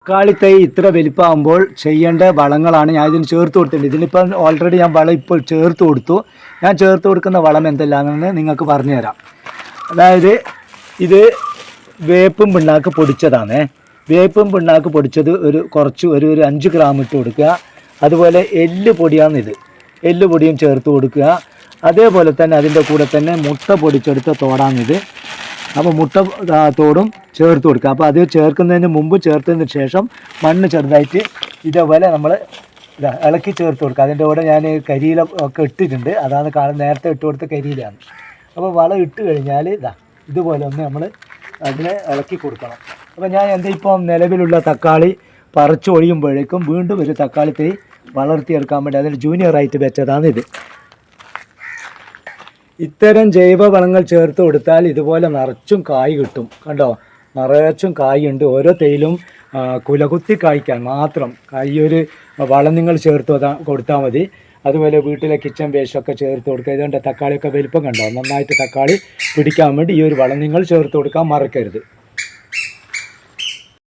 തക്കാളി തൈ ഇത്ര വലിപ്പമാകുമ്പോൾ ചെയ്യേണ്ട വളങ്ങളാണ് ഞാൻ ഇതിന് ചേർത്ത് കൊടുത്തിട്ടുണ്ട്. ഇതിലിപ്പം ഓൾറെഡി ഞാൻ വളം ഇപ്പോൾ ചേർത്ത് കൊടുത്തു. ഞാൻ ചേർത്ത് കൊടുക്കുന്ന വളം എന്തെല്ലാമെന്ന് നിങ്ങൾക്ക് പറഞ്ഞുതരാം. അതായത് ഇത് വേപ്പും പിണ്ണാക്ക് പൊടിച്ചതാണ്. വേപ്പും പിണ്ണാക്ക് പൊടിച്ചത് ഒരു 5 ഗ്രാം ഇട്ട് കൊടുക്കുക. അതുപോലെ എല്ല് പൊടിയാണിത്, എല്ല് പൊടിയും ചേർത്ത് കൊടുക്കുക. അതേപോലെ തന്നെ അതിൻ്റെ കൂടെ തന്നെ മുട്ട പൊടിച്ചെടുത്ത തോടാണിത്. അപ്പോൾ മുട്ട തോടും ചേർത്ത് കൊടുക്കുക. അപ്പോൾ അത് ചേർക്കുന്നതിന് മുമ്പ് ചേർത്തതിന് ശേഷം മണ്ണ് ചെറുതായിട്ട് ഇതേപോലെ നമ്മൾ ഇളക്കി ചേർത്ത് കൊടുക്കുക. അതിൻ്റെ കൂടെ ഞാൻ കരിയില ഒക്കെ ഇട്ടിട്ടുണ്ട്. അതാണ് നേരത്തെ ഇട്ട് കൊടുത്ത കരിയിലാണ്. അപ്പോൾ വളം ഇട്ട് കഴിഞ്ഞാൽ ഇതുപോലെ ഒന്ന് നമ്മൾ അതിനെ ഇളക്കി കൊടുക്കണം. അപ്പോൾ ഞാൻ എൻ്റെ ഇപ്പം നിലവിലുള്ള തക്കാളി പറിച്ച് ഒഴിയുമ്പോഴേക്കും വീണ്ടും ഒരു തക്കാളി തൈ വളർത്തിയെടുക്കാൻ വേണ്ടി അതിന് ജൂനിയറായിട്ട് വെച്ചതാണിത്. ഇത്തരം ജൈവ വളങ്ങൾ ചേർത്ത് കൊടുത്താൽ ഇതുപോലെ നിറച്ചും കായ് കിട്ടും. കണ്ടോ, നിറച്ചും കായുണ്ട്. ഓരോ തൈയിലും കുലകുത്തി കായ്ക്കാൻ മാത്രം ഒരു വളം നിങ്ങൾ ചേർത്ത് കൊടുത്താൽ മതി. അതുപോലെ വീട്ടിലെ കിച്ചൺ വേസ്റ്റൊക്കെ ചേർത്ത് കൊടുക്കുക. ഇതുകൊണ്ട് തക്കാളിയൊക്കെ വലിപ്പം കണ്ടോ, നന്നായിട്ട് തക്കാളി പിടിക്കാൻ വേണ്ടി ഈ ഒരു വളം നിങ്ങൾ ചേർത്ത് കൊടുക്കാൻ മറക്കരുത്.